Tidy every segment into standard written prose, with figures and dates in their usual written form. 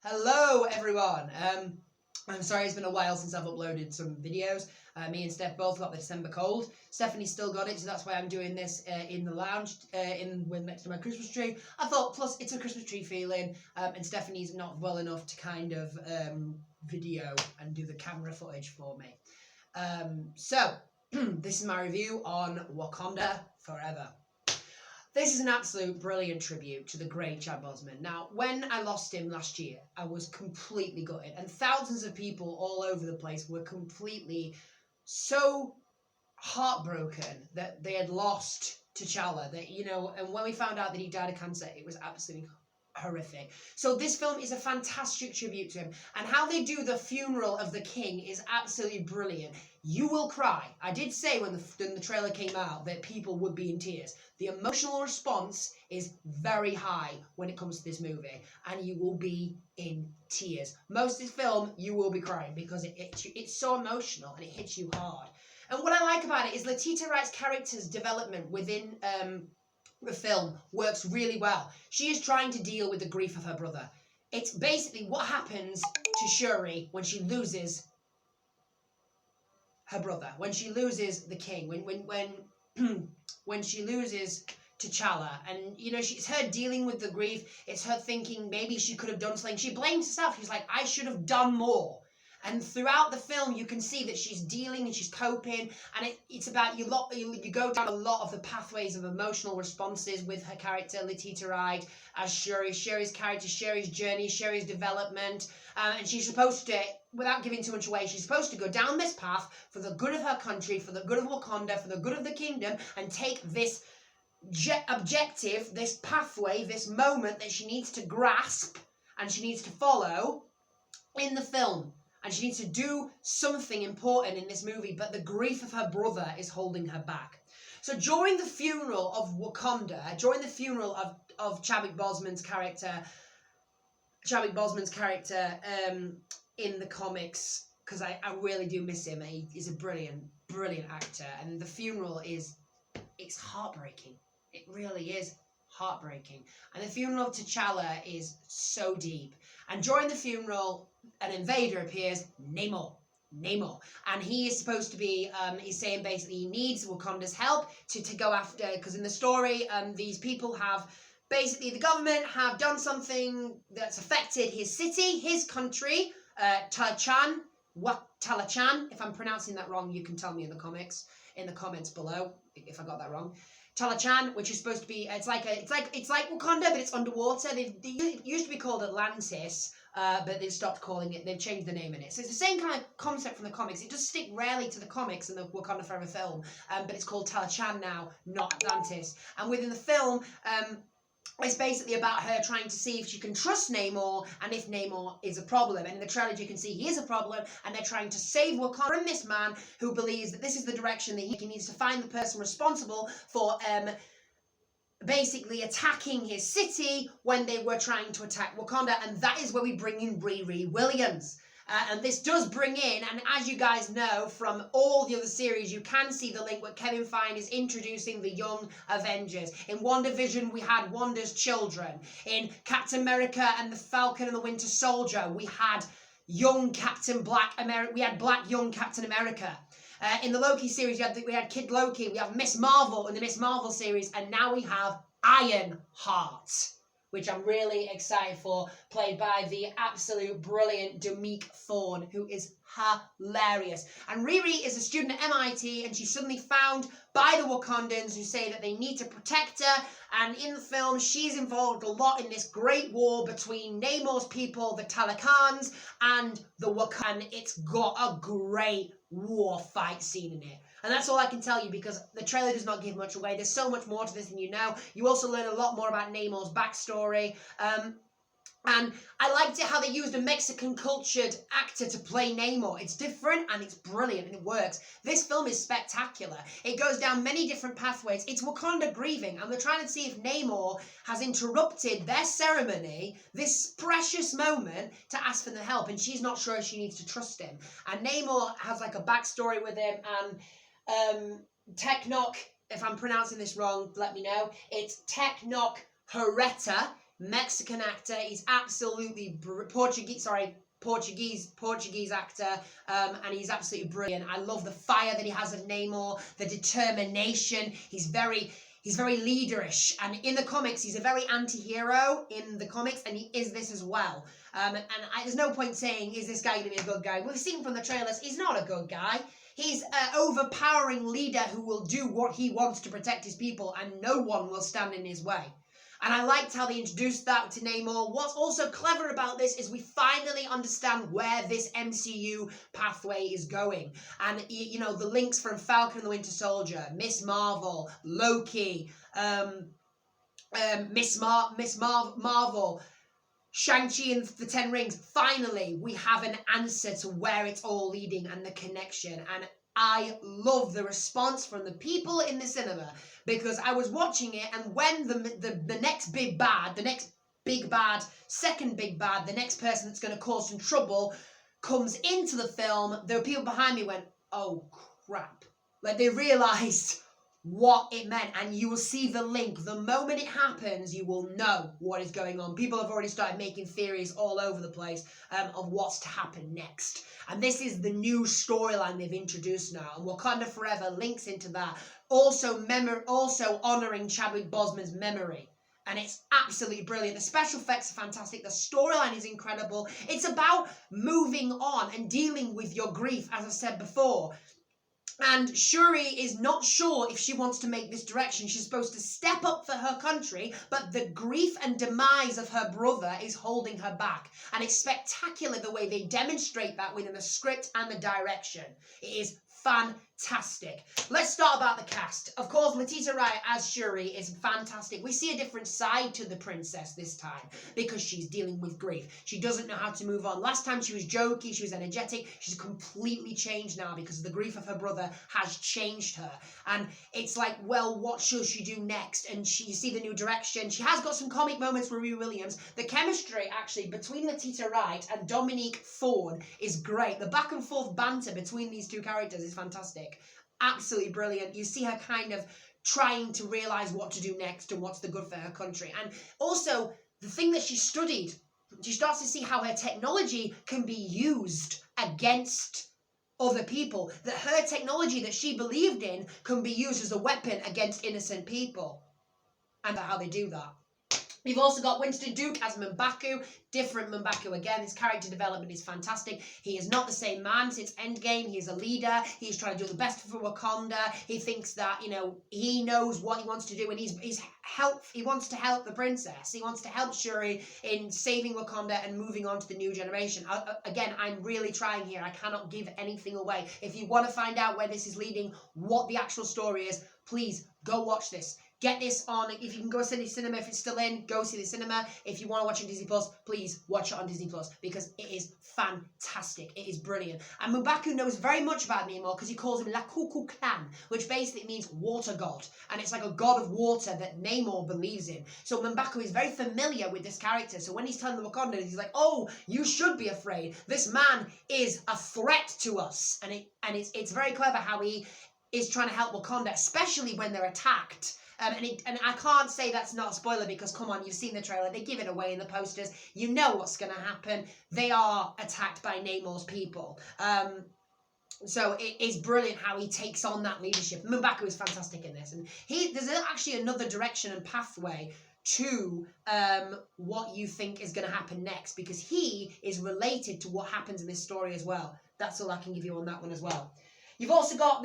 Hello everyone. I'm sorry it's been a while since I've uploaded some videos. Me and Steph both got the December cold. Stephanie's still got it, so that's why I'm doing this in the lounge, next to my Christmas tree. I thought, plus it's a Christmas tree feeling, and Stephanie's not well enough to kind of video and do the camera footage for me. So this is my review on Wakanda Forever. This is an absolute brilliant tribute to the great Chad Boseman. Now, when I lost him last year, I was completely gutted, and thousands of people all over the place were completely so heartbroken that they had lost T'Challa. That, you know, and when we found out that he died of cancer, it was absolutely horrific. So this film is a fantastic tribute to him, and how they do the funeral of the king is absolutely brilliant. You will cry. I did say when the trailer came out that people would be in tears. The emotional response is very high when it comes to this movie, and you will be in tears. Most of this film, you will be crying because it's so emotional and it hits you hard. And what I like about it is Letitia Wright's character's development within the film works really well. She is trying to deal with the grief of her brother. It's basically what happens to Shuri when she loses her brother, when she loses the king, when she loses T'Challa, and you know, it's her dealing with the grief. It's her thinking maybe she could have done something. She blames herself. She's like, I should have done more. And throughout the film, you can see that she's dealing and she's coping, and it's about you go down a lot of the pathways of emotional responses with her character, Letitia Wright, as Shuri's character, Shuri's journey, Shuri's development, and she's supposed to, without giving too much away, she's supposed to go down this path for the good of her country, for the good of Wakanda, for the good of the kingdom, and take this objective, this pathway, this moment that she needs to grasp and she needs to follow in the film. And she needs to do something important in this movie, but the grief of her brother is holding her back. So during the funeral of Wakanda, during the funeral of Chadwick Boseman's character in the comics, because I really do miss him. He's a brilliant actor, and the funeral it's heartbreaking. It really is heartbreaking. And the funeral of T'Challa is so deep. And during the funeral, an invader appears, Namor. And he is supposed to be, he's saying basically he needs Wakanda's help to go after, because in the story, these people have, basically the government have done something that's affected his city, his country, Talachan, if I'm pronouncing that wrong, you can tell me in the comments below, if I got that wrong. Talachan, which is supposed to be, it's like Wakanda, but it's underwater. It used to be called Atlantis, but they've stopped calling it. They've changed the name in it. So it's the same kind of concept from the comics. It does stick rarely to the comics and the Wakanda Forever film, but it's called Talachan now, not Atlantis. And within the film, it's basically about her trying to see if she can trust Namor, and if Namor is a problem. And in the trailer, you can see he is a problem, and they're trying to save Wakanda from this man who believes that this is the direction that he needs to find the person responsible for basically attacking his city when they were trying to attack Wakanda. And that is where we bring in RIRI WILLIAMs. And this does bring in, and as you guys know from all the other series, you can see the link where Kevin Feige is introducing the young Avengers. In WandaVision, we had Wanda's children. In Captain America and the Falcon and the Winter Soldier, we had young Captain Black America. We had Black young Captain America. In the Loki series, we had Kid Loki. We have Miss Marvel in the Miss Marvel series, and now we have Ironheart, which I'm really excited for, played by the absolute brilliant Demick Thorne, who is hilarious. And Riri is a student at MIT, and she's suddenly found by the Wakandans who say that they need to protect her. And in the film, she's involved a lot in this great war between Namor's people, the Talakans, and the Wakanda. It's got a great war fight scene in it. And that's all I can tell you, because the trailer does not give much away. There's so much more to this than you know. You also learn a lot more about Namor's backstory. And I liked it how they used a Mexican cultured actor to play Namor. It's different and it's brilliant and it works. This film is spectacular. It goes down many different pathways. It's Wakanda grieving, and they're trying to see if Namor has interrupted their ceremony, this precious moment, to ask for the help. And she's not sure if she needs to trust him. And Namor has like a backstory with him, and Teknok, if I'm pronouncing this wrong, let me know. It's Teknok Hereta Mexican actor. He's absolutely Portuguese actor, and he's absolutely brilliant. I love the fire that he has of Namor, the determination. He's very leaderish, and in the comics he's a very anti-hero in the comics, and he is this as well. There's no point saying, is this guy going to be a good guy? We've seen from the trailers, he's not a good guy. He's an overpowering leader who will do what he wants to protect his people, and no one will stand in his way. And I liked how they introduced that to Namor. What's also clever about this is we finally understand where this MCU pathway is going. And, you know, the links from Falcon and the Winter Soldier, Miss Marvel, Loki, Miss Marvel, Shang-Chi and the Ten Rings. Finally, we have an answer to where it's all leading and the connection. And I love the response from the people in the cinema, because I was watching it, and when the next big bad, second big bad, the next person that's going to cause some trouble comes into the film, there were people behind me went, oh crap. Like, they realised what it meant, and you will see the link. The moment it happens, you will know what is going on. People have already started making theories all over the place of what's to happen next. And this is the new storyline they've introduced now, and Wakanda Forever links into that. Also honouring Chadwick Boseman's memory. And it's absolutely brilliant. The special effects are fantastic. The storyline is incredible. It's about moving on and dealing with your grief, as I said before. And Shuri is not sure if she wants to make this direction. She's supposed to step up for her country, but the grief and demise of her brother is holding her back. And it's spectacular the way they demonstrate that within the script and the direction. It is fantastic. Let's start about the cast. Of course, Letitia Wright as Shuri is fantastic. We see a different side to the princess this time, because she's dealing with grief. She doesn't know how to move on. Last time she was jokey, she was energetic. She's completely changed now because the grief of her brother has changed her. And it's like, well, what should she do next? And you see the new direction. She has got some comic moments with RIRI Williams. The chemistry, actually, between Letitia Wright and Dominique Thorne is great. The back and forth banter between these two characters is fantastic. Absolutely brilliant. You see her kind of trying to realise what to do next and what's the good for her country. And also, the thing that she studied, she starts to see how her technology can be used against other people. That her technology that she believed in can be used as a weapon against innocent people. And how they do that. You've also got Winston Duke as M'Baku, different M'Baku again. His character development is fantastic. He is not the same man since Endgame. He is a leader. He's trying to do the best for Wakanda. He thinks that, you know, he knows what he wants to do, and he wants to help the princess. He wants to help Shuri in saving Wakanda and moving on to the new generation. Again, I'm really trying here. I cannot give anything away. If you want to find out where this is leading, what the actual story is, please go watch this. Get this on. If you can go see the cinema, if it's still in, go see the cinema. If you want to watch it on Disney Plus, please watch it on Disney Plus, because it is fantastic. It is brilliant. And M'Baku knows very much about Namor because he calls him Lakuku Clan, which basically means water god. And it's like a god of water that Namor believes in. So M'Baku is very familiar with this character. So when he's telling the Wakandans, he's like, oh, you should be afraid. This man is a threat to us. And it's very clever how he is trying to help Wakanda, especially when they're attacked. And I can't say that's not a spoiler, because, come on, you've seen the trailer. They give it away in the posters. You know what's going to happen. They are attacked by Namor's people. So it is brilliant how he takes on that leadership. M'Baku is fantastic in this. And there's actually another direction and pathway to what you think is going to happen next, because he is related to what happens in this story as well. That's all I can give you on that one as well. You've also got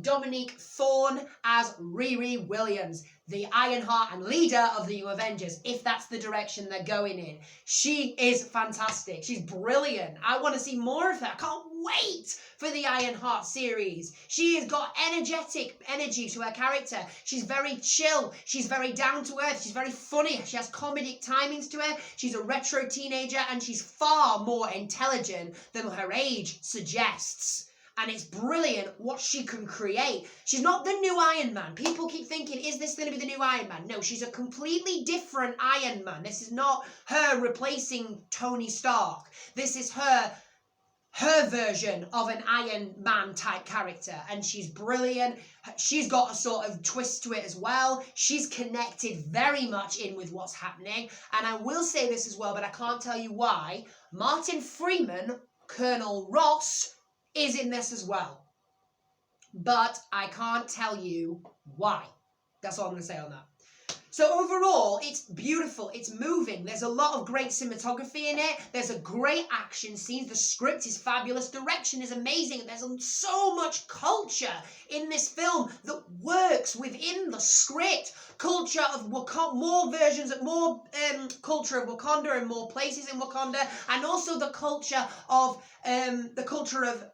Dominique Thorne as RIRI Williams, the Ironheart and leader of the New Avengers, if that's the direction they're going in. She is fantastic. She's brilliant. I want to see more of her. I can't wait for the Ironheart series. She has got energetic energy to her character. She's very chill. She's very down to earth. She's very funny. She has comedic timings to her. She's a retro teenager, and she's far more intelligent than her age suggests. And it's brilliant what she can create. She's not the new Iron Man. People keep thinking, is this going to be the new Iron Man? No, she's a completely different Iron Man. This is not her replacing Tony Stark. This is her her version of an Iron Man type character, and she's brilliant. She's got a sort of twist to it as well. She's connected very much in with what's happening, and I will say this as well, but I can't tell you why. Martin Freeman, Colonel Ross, is in this as well, but I can't tell you why. That's all I'm going to say on that. So overall, it's beautiful, it's moving, there's a lot of great cinematography in it, there's a great action scenes, the script is fabulous, direction is amazing, there's so much culture in this film that works within the script. Culture of Wakanda, more versions, more culture of Wakanda and more places in Wakanda, and also the culture of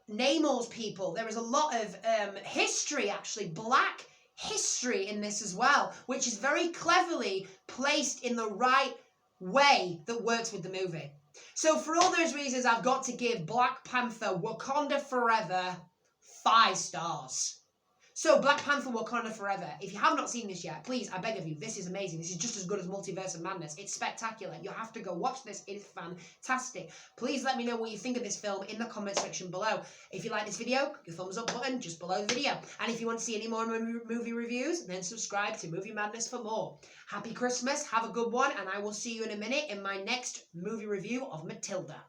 Namor's people. There is a lot of history, actually, black history in this as well, which is very cleverly placed in the right way that works with the movie. So for all those reasons, I've got to give Black Panther Wakanda Forever 5 stars. So Black Panther Wakanda Forever, if you have not seen this yet, please, I beg of you, this is amazing. This is just as good as Multiverse of Madness. It's spectacular. You have to go watch this. It is fantastic. Please let me know what you think of this film in the comment section below. If you like this video, click the thumbs up button just below the video. And if you want to see any more movie reviews, then subscribe to Movie Madness for more. Happy Christmas, have a good one, and I will see you in a minute in my next movie review of Matilda.